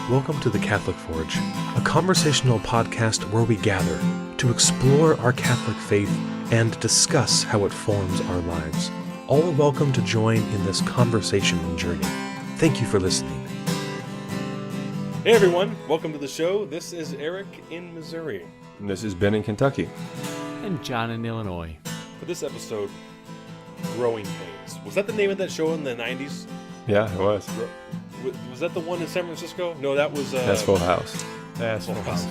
Welcome to the Catholic Forge, a conversational podcast where we gather to explore our Catholic faith and discuss how it forms our lives. All are welcome to join in this conversation and journey. Thank you for listening. Hey everyone, welcome to the show. This is Eric in Missouri. And this is Ben in Kentucky. And John in Illinois. For this episode, Growing Pains. Was that the name of that show in the 90s? Yeah, it was. Was that the one in San Francisco? No, that was... That's Full House. That's Full House.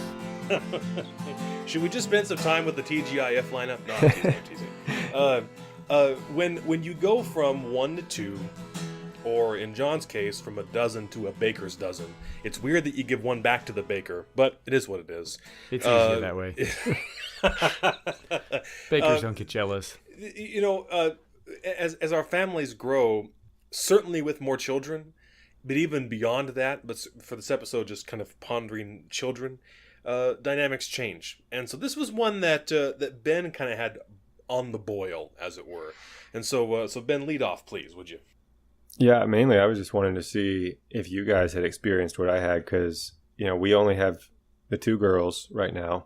Should we just spend some time with the TGIF lineup? No, I'm teasing. When you go from 1 to 2, or in John's case, from a dozen to a baker's dozen, it's weird that you give one back to the baker, but it is what it is. It's easier that way. Bakers don't get jealous. You know, as our families grow, certainly with more children, but even beyond that, but for this episode, just kind of pondering children, dynamics change. And so this was one that that Ben kind of had on the boil, as it were. And so Ben, lead off, please, would you? Yeah, mainly I was just wanting to see if you guys had experienced what I had, because, you know, we only have the two girls right now.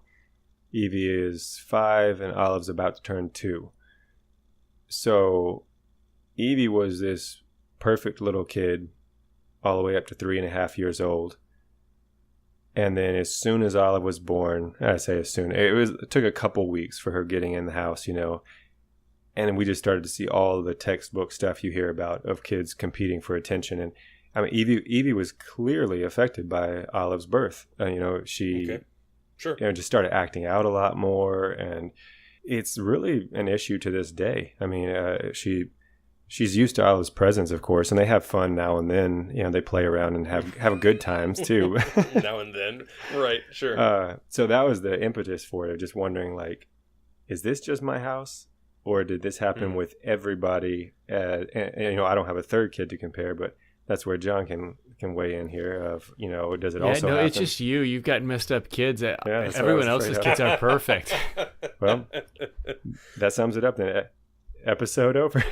Evie is 5 and Olive's about to turn 2. So Evie was this perfect little kid all the way up to 3.5 years old. And then as soon as Olive was born, I say as soon, it took a couple weeks for her getting in the house, you know. And we just started to see all the textbook stuff you hear about of kids competing for attention. And I mean, Evie was clearly affected by Olive's birth. You know, she just started acting out a lot more. And it's really an issue to this day. I mean, she's used to Olive's presence, of course, and they have fun now and then. You know, they play around and have good times too. Now and then. Right, sure. So that was the impetus for it, of just wondering, like, is this just my house? Or did this happen with everybody? And, you know, I don't have a third kid to compare, but that's where John can weigh in here. Of, you know, does it also happen? It's just you. You've got messed up kids. Everyone else's kids are perfect. Well, that sums it up then. Episode over.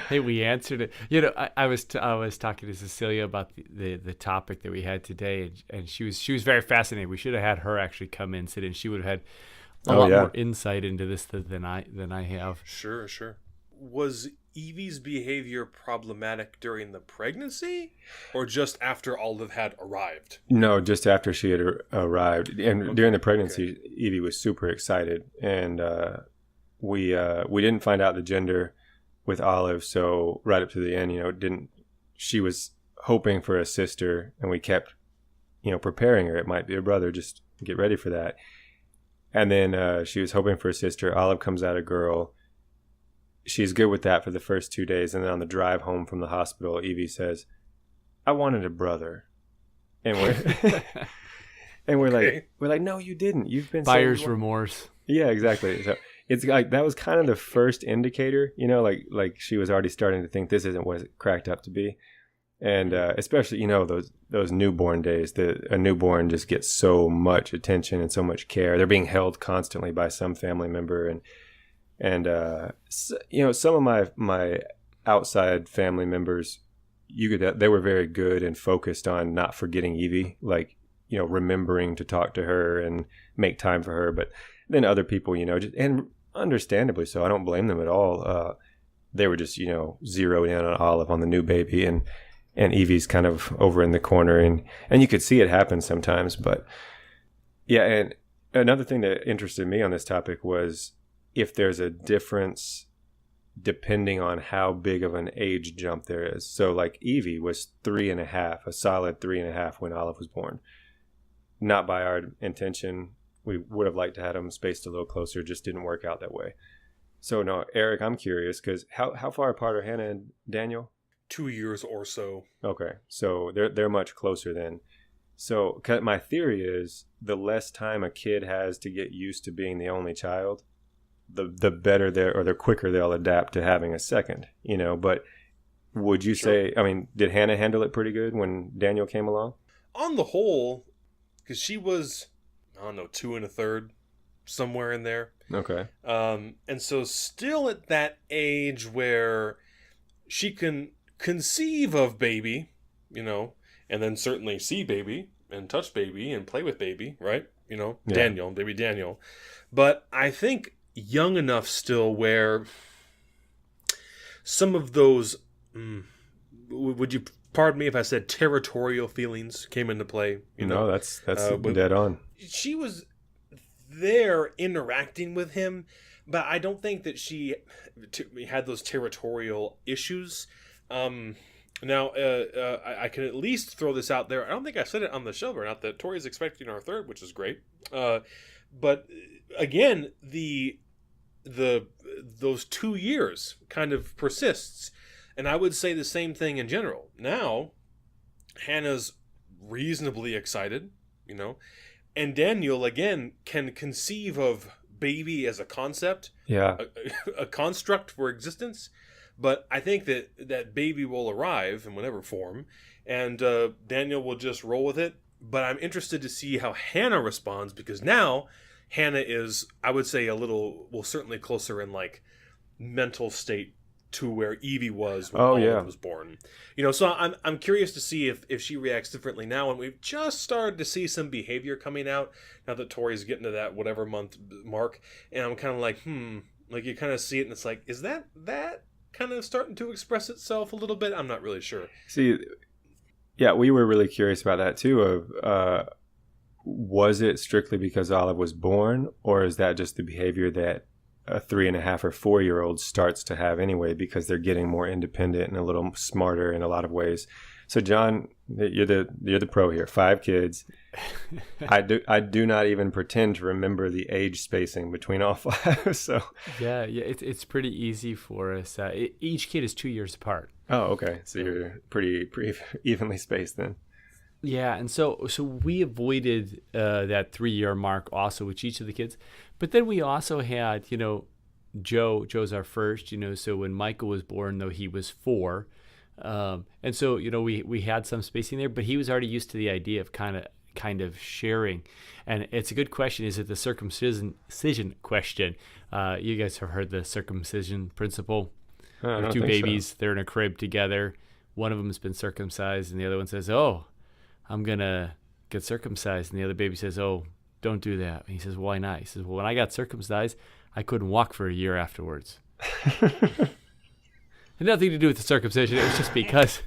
Hey, we answered it. You know, I was talking to Cecilia about the topic that we had today, and she was very fascinated. We should have had her actually come in, sit in. She would have had a lot more insight into this than I have. Sure. Was Evie's behavior problematic during the pregnancy, or just after Olive had arrived? No, just after she had arrived. And during the pregnancy, Evie was super excited, and we didn't find out the gender with Olive, so right up to the end, you know, she was hoping for a sister, and we kept, you know, preparing her. It might be a brother, just get ready for that. And then she was hoping for a sister. Olive comes out a girl. She's good with that for the first 2 days. And then on the drive home from the hospital, Evie says, I wanted a brother. And we're like, no, you didn't. You've been buyer's remorse. Yeah, exactly. So it's like, that was kind of the first indicator, you know, like she was already starting to think this isn't what it cracked up to be. And especially, you know, those newborn days, a newborn just gets so much attention and so much care. They're being held constantly by some family member, and you know, some of my outside family members, they were very good and focused on not forgetting Evie, like, you know, remembering to talk to her and make time for her. But then other people, you know, and understandably so, I don't blame them at all. They were just, you know, zeroed in on Olive, on the new baby, and Evie's kind of over in the corner, and you could see it happen sometimes. But yeah, and another thing that interested me on this topic was if there's a difference depending on how big of an age jump there is. So like Evie was 3.5, a solid 3.5 when Olive was born. Not by our intention. We would have liked to have them spaced a little closer, just didn't work out that way. So no, Eric, I'm curious, because how far apart are Hannah and Daniel? 2 years or so. Okay, so they're much closer then. So my theory is the less time a kid has to get used to being the only child, the better the quicker they'll adapt to having a second, you know. But would you say, I mean, did Hannah handle it pretty good when Daniel came along? On the whole, because she was, I don't know, 2 1/3, somewhere in there. Okay. And so still at that age where she can conceive of baby, you know, and then certainly see baby and touch baby and play with baby, right? You know, Yeah. baby Daniel. But I think young enough still where some of those, would you pardon me if I said territorial feelings came into play? You know, that's dead on. she was there interacting with him, but I don't think that she had those territorial issues. Now, I can at least throw this out there. I don't think I said it on the show or not that Tori's expecting our third, which is great. But again, those 2 years kind of persists, and I would say the same thing in general. Now, Hannah's reasonably excited, you know, and Daniel again can conceive of baby as a concept, a construct for existence. But I think that baby will arrive in whatever form, and Daniel will just roll with it. But I'm interested to see how Hannah responds, because now Hannah is, I would say, certainly closer in like mental state to where Evie was when Olive was born. You know, so I'm curious to see if she reacts differently now, and we've just started to see some behavior coming out now that Tori's getting to that whatever month mark, and I'm kind of like, like you kind of see it, and it's like, is that kind of starting to express itself a little bit? I'm not really sure. See, yeah, we were really curious about that too. Of was it strictly because Olive was born, or is that just the behavior that a 3.5 or 4-year-old starts to have anyway, because they're getting more independent and a little smarter in a lot of ways? So, John, you're the pro here. 5 kids. I do not even pretend to remember the age spacing between all 5. So yeah, it's pretty easy for us. Each kid is 2 years apart. Oh, okay. So you're pretty evenly spaced then. Yeah, and so we avoided that 3-year mark also with each of the kids, but then we also had, you know, Joe's our first, you know. So when Michael was born, though, he was 4. And so, you know, we had some spacing there, but he was already used to the idea of kind of sharing. And it's a good question. Is it the circumcision question? You guys have heard the circumcision principle. There are 2 babies, so. They're in a crib together. One of them has been circumcised, and the other one says, "Oh, I'm going to get circumcised." And the other baby says, "Oh, don't do that." And he says, "Why not?" He says, "Well, when I got circumcised, I couldn't walk for a year afterwards." Had nothing to do with the circumcision. It was just because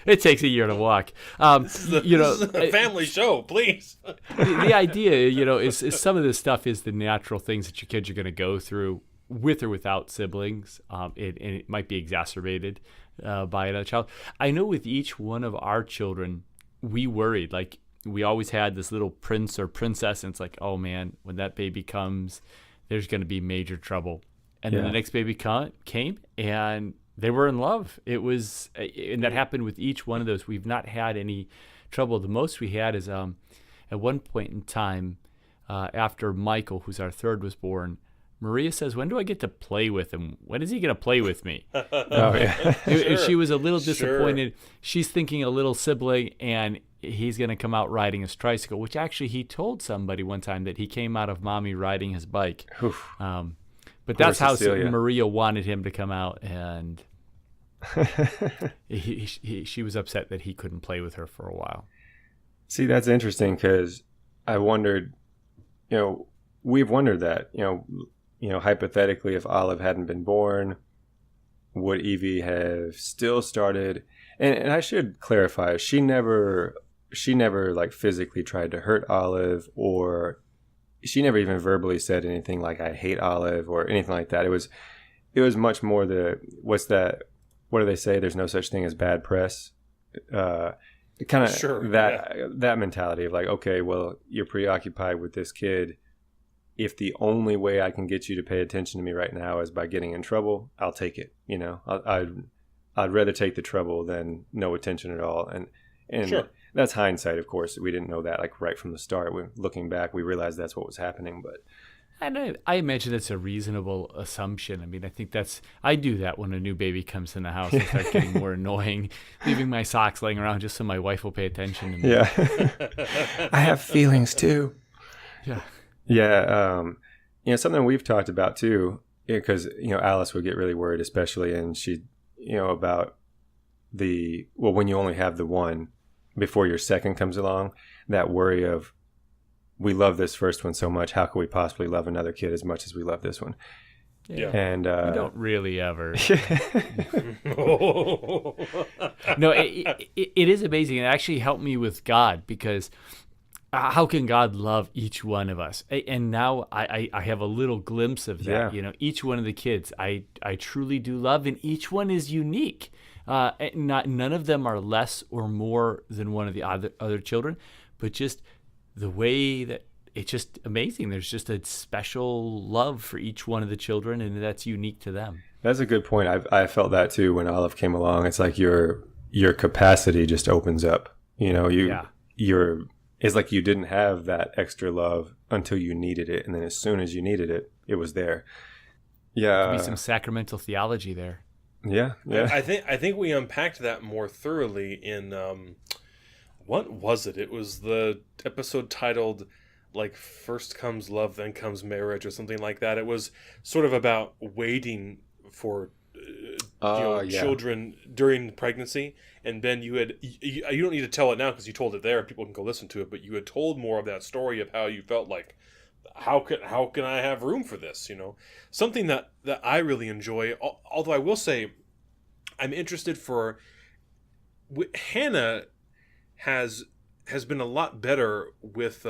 it takes a year to walk. This is a family show, please. The idea, you know, is some of this stuff is the natural things that your kids are going to go through with or without siblings. And it might be exacerbated by another child. I know with each one of our children, we worried. Like, we always had this little prince or princess, and it's like, oh man, when that baby comes, there's going to be major trouble. And then the next baby came, and they were in love. It was, and that happened with each one of those. We've not had any trouble. The most we had is at one point in time, after Michael, who's our third, was born, Maria says, "When do I get to play with him? When is he going to play with me?" Sure. She was a little disappointed. Sure. She's thinking a little sibling, and he's going to come out riding his tricycle, which actually he told somebody one time that he came out of mommy riding his bike. But that's how Maria wanted him to come out, and she was upset that he couldn't play with her for a while. See, that's interesting, because I wondered, you know, we've wondered that, you know, hypothetically, if Olive hadn't been born, would Evie have still started? And I should clarify, she never like physically tried to hurt Olive, or she never even verbally said anything like "I hate Olive" or anything like that. It was much more what do they say? There's no such thing as bad press. Kind of that mentality of like, okay, well, you're preoccupied with this kid. If the only way I can get you to pay attention to me right now is by getting in trouble, I'll take it. You know, I'd rather take the trouble than no attention at all. And sure. That's hindsight, of course. We didn't know that like right from the start. Looking back, we realized that's what was happening. But and I imagine it's a reasonable assumption. I mean, I think I do that when a new baby comes in the house and start getting more annoying, leaving my socks laying around just so my wife will pay attention to me. Yeah. I have feelings too. Yeah. Yeah. You know, something we've talked about too, because, you know, Alice would get really worried, especially, and she, you know, about when you only have the one before your second comes along, that worry of, we love this first one so much, how could we possibly love another kid as much as we love this one? Yeah. And you don't really ever. No, it is amazing. It actually helped me with God, because how can God love each one of us? And now I have a little glimpse of that. Yeah. Each one of the kids I truly do love, and each one is unique. None of them are less or more than one of the other children, but just the way that it's just amazing. There's just a special love for each one of the children, and that's unique to them. That's a good point. I felt that too when Olive came along. It's like your capacity just opens up. It's like you didn't have that extra love until you needed it, and then as soon as you needed it, it was there. Yeah, there could be some sacramental theology there. Yeah. I think we unpacked that more thoroughly in what was it? It was the episode titled like "First Comes Love, Then Comes Marriage" or something like that. It was sort of about waiting for children during pregnancy. And Ben, you don't need to tell it now because you told it there. People can go listen to it. But you had told more of that story of how you felt like, how can I have room for this? Something that I really enjoy. Although I will say, I'm interested for Hannah has been a lot better with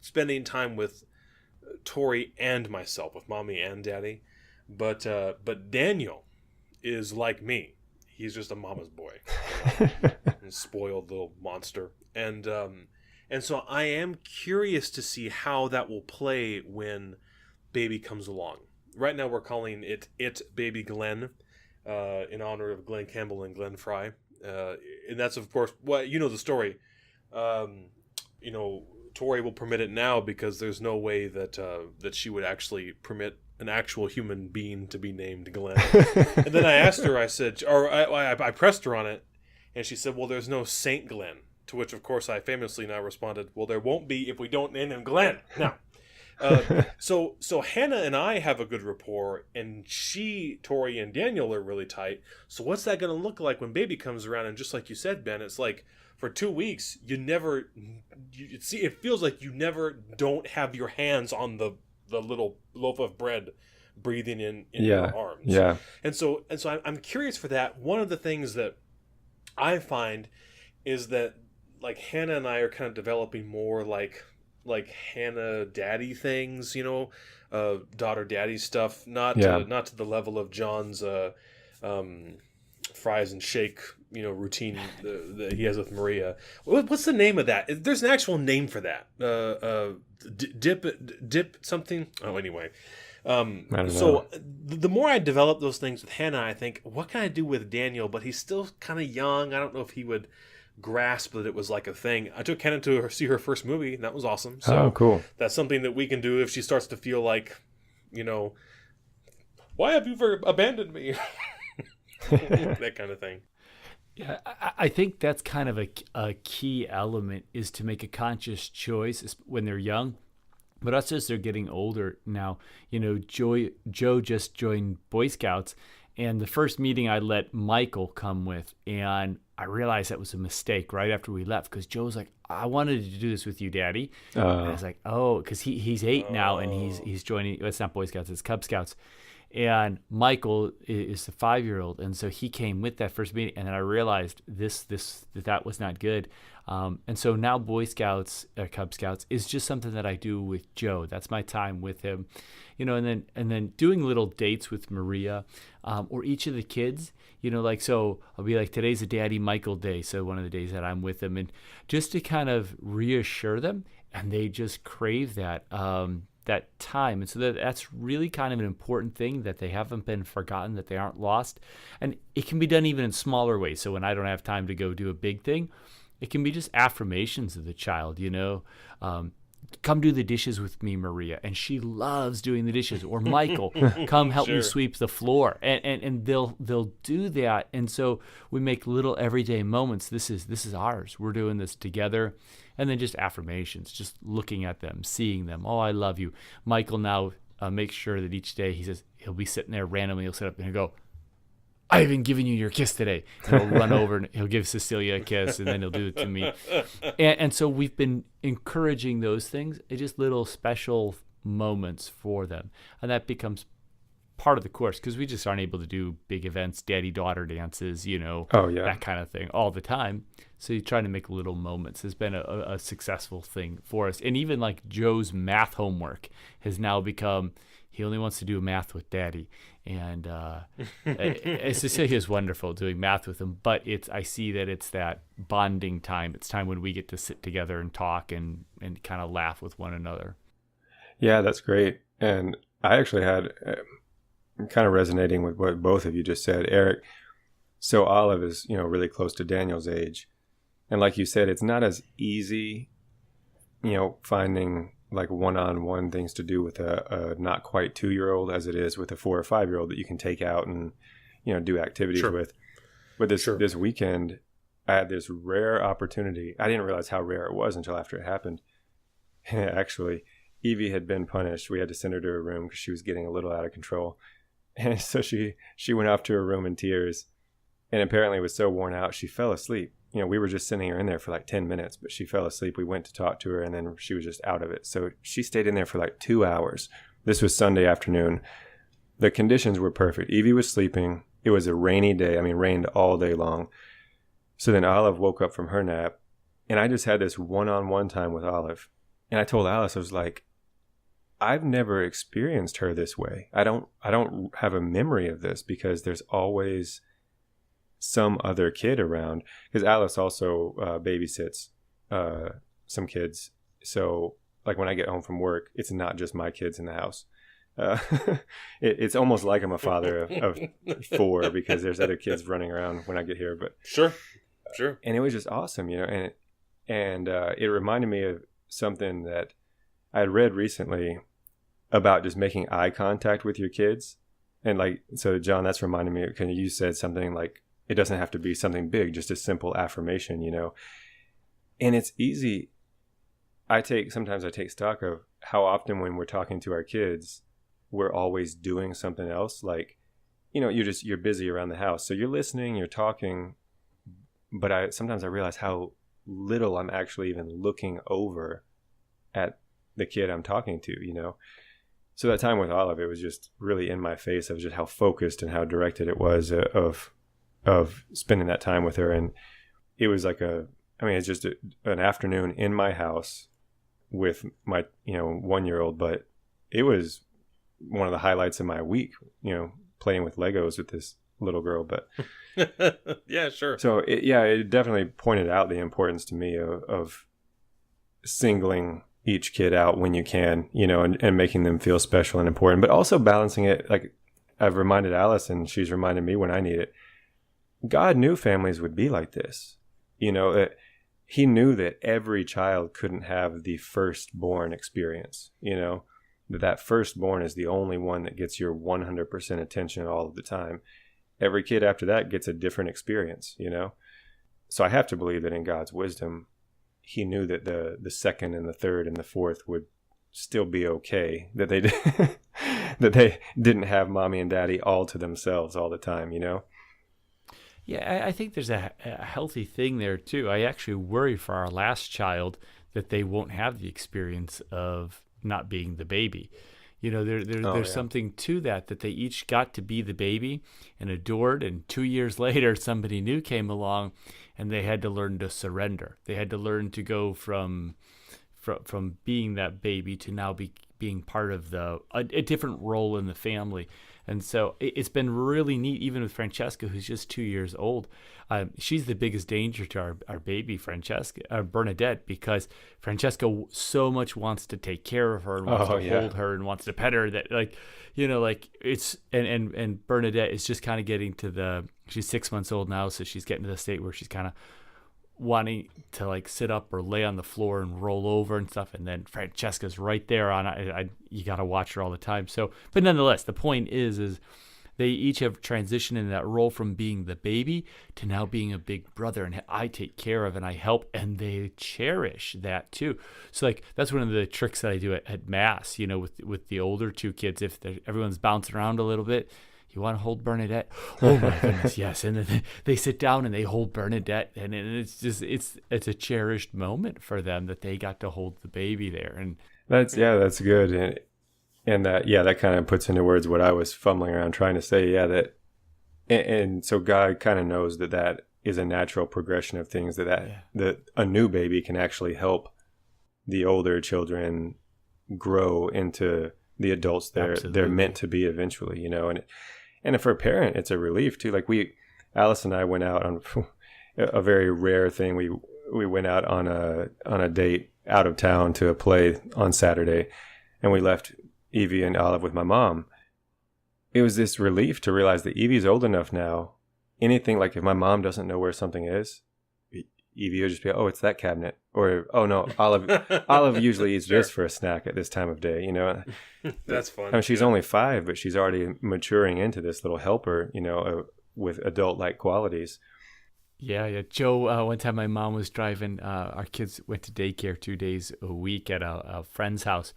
spending time with Tori and myself, with mommy and daddy. But Daniel is like me. He's just a mama's boy, a spoiled little monster, and so I am curious to see how that will play when baby comes along. Right now, we're calling it Baby Glenn, in honor of Glenn Campbell and Glenn Fry, and that's of course the story. Tori will permit it now because there's no way that she would actually permit an actual human being to be named Glenn. And then I asked her, I said, or I pressed her on it, and she said, well, there's no Saint Glenn. To which, of course, I famously now responded, well, there won't be if we don't name him Glenn. Now, so Hannah and I have a good rapport, and Tori, and Daniel are really tight. So what's that going to look like when baby comes around? And just like you said, Ben, it's like for 2 weeks, it feels like you never don't have your hands on the little loaf of bread breathing in your arms. Yeah. And so I'm curious for that. One of the things that I find is that like Hannah and I are kind of developing more like Hannah daddy things, daughter daddy stuff, not to the level of John's fries and shake, routine that he has with Maria. What's the name of that? There's an actual name for that. Dip something. Oh, anyway. I don't know. So the more I develop those things with Hannah, I think, what can I do with Daniel? But he's still kind of young. I don't know if he would grasp that it was like a thing. I took Hannah to see her first movie, and that was awesome. So cool. That's something that we can do if she starts to feel like, why have you abandoned me? That kind of thing. Yeah, I think that's kind of a key element, is to make a conscious choice when they're young. But us as they're getting older now, Joe just joined Boy Scouts, and the first meeting I let Michael come with, and I realized that was a mistake right after we left, because Joe was like, I wanted to do this with you, Daddy. And I was like, oh, because he's 8 now, and he's joining, it's not Boy Scouts, it's Cub Scouts. And Michael is the 5-year-old, and so he came with that first meeting, and then I realized that was not good. And so now Boy Scouts, Cub Scouts is just something that I do with Joe. That's my time with him, and then doing little dates with Maria, or each of the kids, so I'll be like, today's a Daddy Michael day, so one of the days that I'm with them, and just to kind of reassure them, and they just crave that time. And so that's really kind of an important thing, that they haven't been forgotten, that they aren't lost. And it can be done even in smaller ways. So when I don't have time to go do a big thing, it can be just affirmations of the child, come do the dishes with me, Maria. And she loves doing the dishes. Or Michael, come help me sweep the floor. And they'll do that. And so we make little everyday moments. This is ours. We're doing this together. And then just affirmations, just looking at them, seeing them. Oh, I love you. Michael now makes sure that each day he says, he'll be sitting there randomly, he'll sit up and he'll go, I haven't given you your kiss today. And he'll run over and he'll give Cecilia a kiss, and then he'll do it to me. And so we've been encouraging those things, just little special moments for them. And that becomes part of the course, because we just aren't able to do big events, daddy-daughter dances, that kind of thing all the time. So you try to make little moments. Has been a successful thing for us. And even like Joe's math homework has now become, he only wants to do math with daddy. And Cecilia is wonderful doing math with him, but I see that it's that bonding time. It's time when we get to sit together and talk and kind of laugh with one another. Yeah, that's great. And I actually had kind of resonating with what both of you just said, Eric. So Olive is, really close to Daniel's age. And like you said, it's not as easy, finding like one-on-one things to do with a not quite 2-year-old as it is with a 4 or 5-year-old that you can take out and, do activities with. But this weekend, I had this rare opportunity. I didn't realize how rare it was until after it happened. Actually, Evie had been punished. We had to send her to her room because she was getting a little out of control. And so she went off to her room in tears, and apparently was so worn out she fell asleep. We were just sending her in there for like 10 minutes, but she fell asleep. We went to talk to her, and then she was just out of it. So she stayed in there for like 2 hours. This was Sunday afternoon. The conditions were perfect. Evie was sleeping. It was a rainy day. Rained all day long. So then Olive woke up from her nap, and I just had this one-on-one time with Olive. And I told Alice, I was like, I've never experienced her this way. I don't have a memory of this, because there's always some other kid around, because Alice also babysits some kids. So like when I get home from work, it's not just my kids in the house. It's almost like I'm a father of 4, because there's other kids running around when I get here. But sure. And it was just awesome, and it reminded me of something that I had read recently about just making eye contact with your kids. And like, so John, that's reminding me, because you said something like, it doesn't have to be something big, just a simple affirmation, and it's easy. Sometimes I take stock of how often when we're talking to our kids, we're always doing something else. Like, you're busy around the house. So you're listening, you're talking, but sometimes I realize how little I'm actually even looking over at the kid I'm talking to, So that time with Olive, it was just really in my face of just how focused and how directed it was of spending that time with her. And it was like it's just an afternoon in my house with my, 1-year-old, but it was one of the highlights of my week, playing with Legos with this little girl. But yeah, sure. So it definitely pointed out the importance to me of singling each kid out when you can, and making them feel special and important, but also balancing it. Like I've reminded Alice, and she's reminded me when I need it. God knew families would be like this. He knew that every child couldn't have the firstborn experience, that firstborn is the only one that gets your 100% attention all of the time. Every kid after that gets a different experience, So I have to believe that in God's wisdom, he knew that the second and the third and the fourth would still be okay, that they that they didn't have mommy and daddy all to themselves all the time, Yeah, I think there's a healthy thing there too. I actually worry for our last child that they won't have the experience of not being the baby. There's something to that they each got to be the baby and adored, and 2 years later somebody new came along and they had to learn to surrender. They had to learn to go from being that baby to now being part of a different role in the family. And so it's been really neat, even with Francesca, who's just 2 years old. She's the biggest danger to our baby, Bernadette, because Francesca so much wants to take care of her and wants to hold her and wants to pet her that it's and Bernadette is just kind of getting to she's 6 months old now, so she's getting to the state where she's kind of wanting to sit up or lay on the floor and roll over and stuff, and then Francesca's right there you got to watch her all the time. So, but nonetheless, the point is they each have transitioned in that role from being the baby to now being a big brother, and I take care of and I help, and they cherish that too. So that's one of the tricks that I do at mass, with the older 2 kids. If everyone's bouncing around a little bit, you want to hold Bernadette? Oh my goodness, yes. And then they sit down and they hold Bernadette, and it's just it's a cherished moment for them that they got to hold the baby there. And that's good. And that kind of puts into words what I was fumbling around trying to say. Yeah, that and so God kind of knows that is a natural progression of things, that a new baby can actually help the older children grow into the adults they're meant to be eventually, and for a parent it's a relief too. Like Alice and I went out on a very rare thing. We went out on a date out of town to a play on Saturday, and we left Evie and Olive with my mom. It was this relief to realize that Evie's old enough now. Anything, like if my mom doesn't know where something is, Evie will just be, oh, it's that cabinet. Or, oh no, Olive usually eats this for a snack at this time of day, That's fun. I mean, she's only 5, but she's already maturing into this little helper, with adult-like qualities. Yeah. Joe, one time my mom was driving, our kids went to daycare 2 days a week at a friend's house.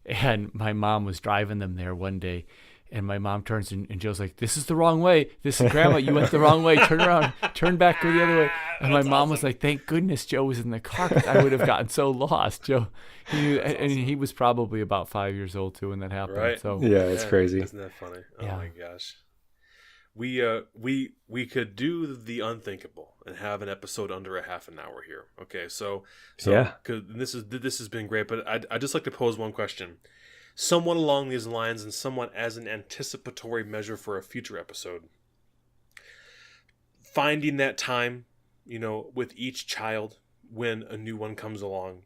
And my mom was driving them there one day. And my mom turns and Joe's like, this is the wrong way. This is Grandma. You went the wrong way. Turn around. Turn back. Go the other way. And my mom was like, thank goodness Joe was in the car, because I would have gotten so lost. Joe, and he was probably about 5 years old too when that happened. Right. So yeah, it's crazy. Isn't that funny? Oh my gosh. We could do the unthinkable and have an episode under a half an hour here. Okay, so yeah. This has been great, but I'd just like to pose one question. Somewhat along these lines and somewhat as an anticipatory measure for a future episode. Finding that time, with each child when a new one comes along,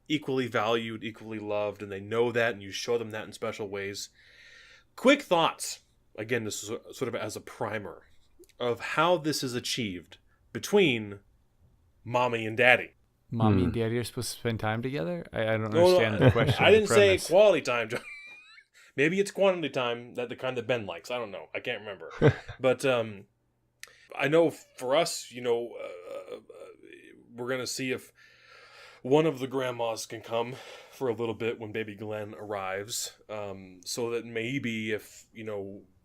equally valued, equally loved, and they know that, and you show them that in special ways. Quick thoughts, again, this is sort of as a primer of how this is achieved between mommy and daddy. Mommy and daddy are supposed to spend time together? I don't understand the question. I didn't say quality time, John. Maybe it's quantity time, that the kind that Ben likes. I don't know. I can't remember. But I know for us, we're going to see if one of the grandmas can come for a little bit when baby Glenn arrives, so that maybe if,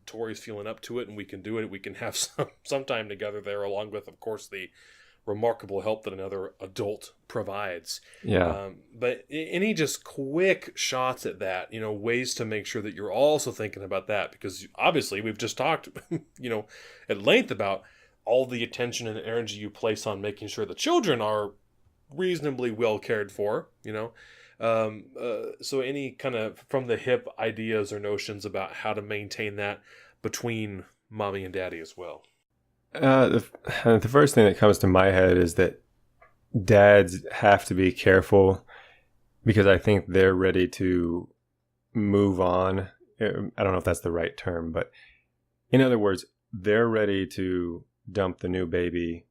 Tori's feeling up to it and we can do it, we can have some time together there, along with, of course, the remarkable help that another adult provides. Yeah. But any just quick shots at that, ways to make sure that you're also thinking about that, because obviously we've just talked, at length about all the attention and energy you place on making sure the children are reasonably well cared for, so any kind of from the hip ideas or notions about how to maintain that between mommy and daddy as well. The first thing that comes to my head is that dads have to be careful, because I think they're ready to move on. I don't know if that's the right term, but in other words, they're ready to dump the new baby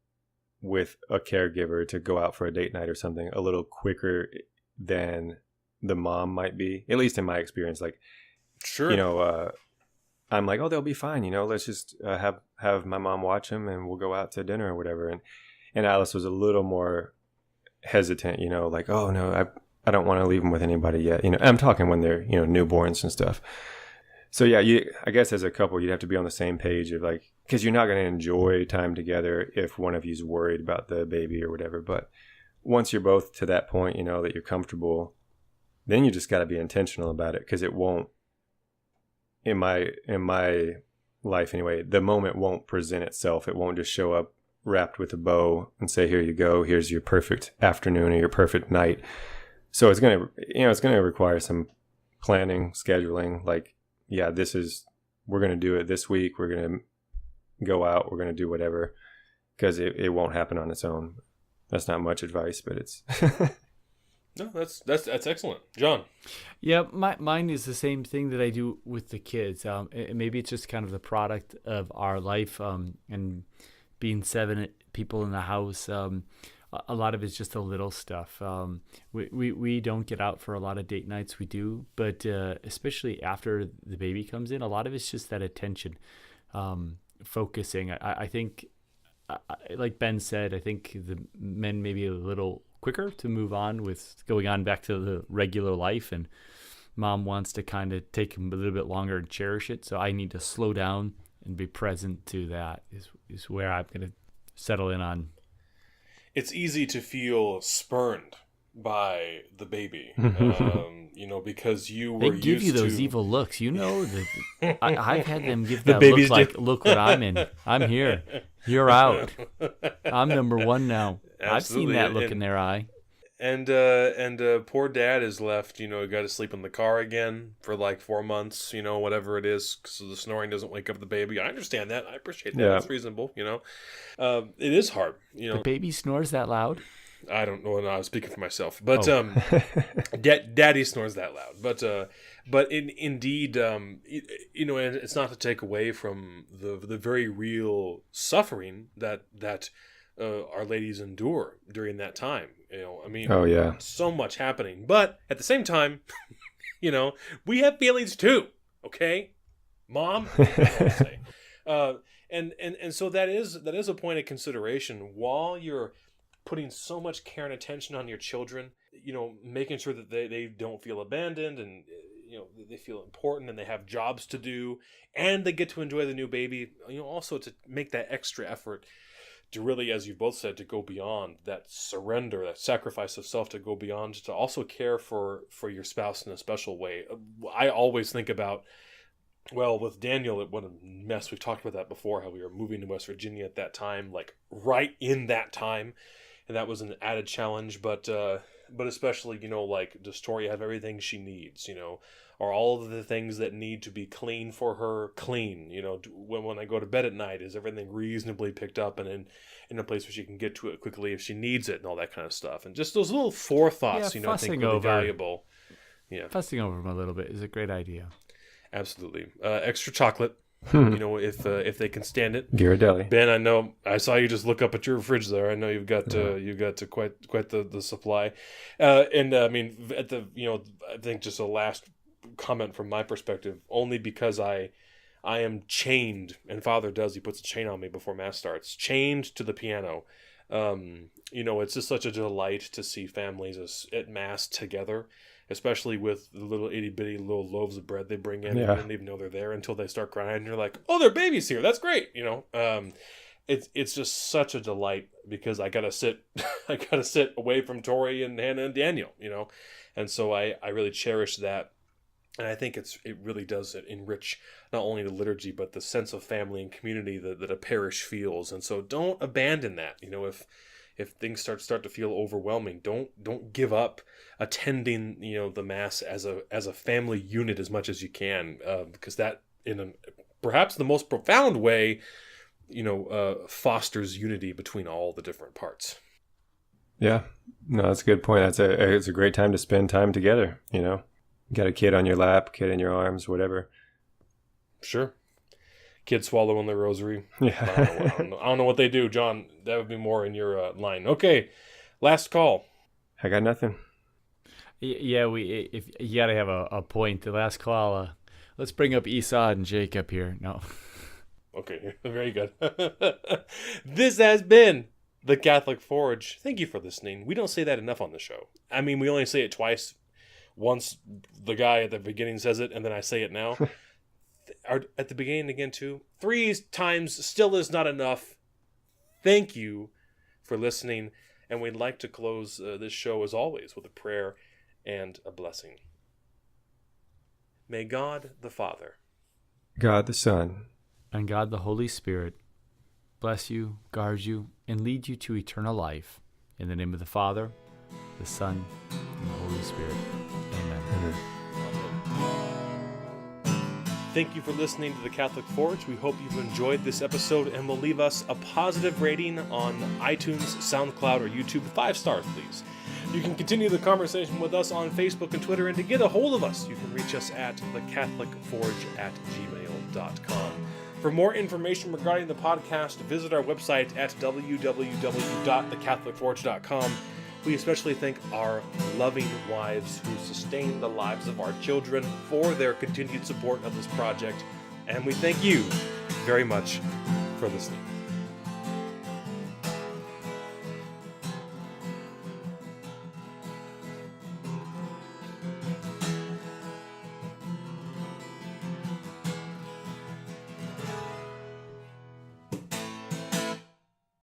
with a caregiver to go out for a date night or something a little quicker than the mom might be, at least in my experience. Like, sure, I'm like, oh, they'll be fine. Let's just have my mom watch them and we'll go out to dinner or whatever. And Alice was a little more hesitant, like, oh no, I don't want to leave them with anybody yet. I'm talking when they're, newborns and stuff. So yeah, I guess as a couple, you'd have to be on the same page of like, because you're not going to enjoy time together if one of you's worried about the baby or whatever. But once you're both to that point, that you're comfortable, then you just got to be intentional about it, because it won't, in my life anyway, the moment won't present itself. It won't just show up wrapped with a bow and say, here you go, here's your perfect afternoon or your perfect night. So it's going to require some planning, scheduling, like, yeah, we're going to do it this week. We're going to go out. We're going to do whatever, because it won't happen on its own. That's not much advice, but it's no, that's excellent, John. Yeah, mine is the same thing that I do with the kids. Maybe it's just kind of the product of our life, and being 7 people in the house. A lot of it's just the little stuff. We don't get out for a lot of date nights. We do, but especially after the baby comes in, a lot of it's just that attention, focusing. I think, like Ben said, I think the men may be a little quicker to move on with going on back to the regular life, and Mom wants to kind of take a little bit longer and cherish it. So I need to slow down and be present to that is where I'm going to settle in on. It's easy to feel spurned by the baby, because you were They give used you those to... evil looks. I've had them give The that babies look like, look what I'm in. I'm here. You're out. I'm number one now. I've seen Absolutely. that look in their eye. And poor dad is left, got to sleep in the car again for like 4 months, whatever it is, so the snoring doesn't wake up the baby. I understand that. I appreciate that. Yeah. It's reasonable, It is hard, The baby snores that loud? I don't know. I was speaking for myself, but Oh. Daddy snores that loud. But indeed, and it's not to take away from the very real suffering that our ladies endure during that time. Oh yeah, so much happening. But at the same time, we have feelings too. Okay, Mom. And so that is a point of consideration while you're putting so much care and attention on your children, making sure that they don't feel abandoned and, they feel important and they have jobs to do and they get to enjoy the new baby, also to make that extra effort to really, as you both said, to go beyond that surrender, that sacrifice of self, to go beyond, to also care for your spouse in a special way. I always think about, well, with Daniel, what a mess. We've talked about that before, how we were moving to West Virginia at that time, like right in that time. And that was an added challenge, but especially, like, does Tori have everything she needs, are all of the things that need to be clean for her clean, when I go to bed at night, is everything reasonably picked up and in a place where she can get to it quickly if she needs it and all that kind of stuff. And just those little forethoughts, I think really valuable. Yeah. Fussing over them a little bit is a great idea. Absolutely. Extra chocolate. If they can stand it. Ghirardelli. Ben, I know I saw you just look up at your fridge there. I know you've got quite the supply, and I mean at the I think just a last comment from my perspective, only because I am chained, and Father does, he puts a chain on me before Mass starts, chained to the piano. It's just such a delight to see families at Mass together. Especially with the little itty bitty little loaves of bread they bring in. Yeah. You don't even know they're there until they start crying. And you're like, oh, their baby's here. That's great. It's just such a delight because I gotta sit away from Tori and Hannah and Daniel. And so I really cherish that. And I think it really does enrich not only the liturgy but the sense of family and community that a parish feels. And so don't abandon that. If things start to feel overwhelming, don't give up attending the Mass as a family unit as much as you can, because that in perhaps the most profound way fosters unity between all the different parts. Yeah, no, that's a good point. It's a great time to spend time together. You got a kid on your lap, kid in your arms, whatever. Sure. Kids swallowing their rosary. Yeah. I don't know what they do, John. That would be more in your line. Okay, last call. I got nothing. Yeah, if you got to have a point. The last call. Let's bring up Esau and Jacob here. No. Okay, very good. This has been the Catholic Forge. Thank you for listening. We don't say that enough on the show. I mean, we only say it twice. Once the guy at the beginning says it, and then I say it now. At the beginning again too. 3 times still is not enough. Thank you for listening, and we'd like to close this show as always with a prayer and a blessing. May God the Father, God the Son, and God the Holy Spirit bless you, guard you, and lead you to eternal life. In the name of the Father, the Son, and the Holy Spirit. Amen. Amen. Thank you for listening to the Catholic Forge. We hope you've enjoyed this episode and will leave us a positive rating on iTunes, SoundCloud, or YouTube. 5 stars, please. You can continue the conversation with us on Facebook and Twitter, and to get a hold of us, you can reach us at thecatholicforge@gmail.com. For more information regarding the podcast, visit our website at www.thecatholicforge.com. We especially thank our loving wives who sustain the lives of our children for their continued support of this project. And we thank you very much for listening.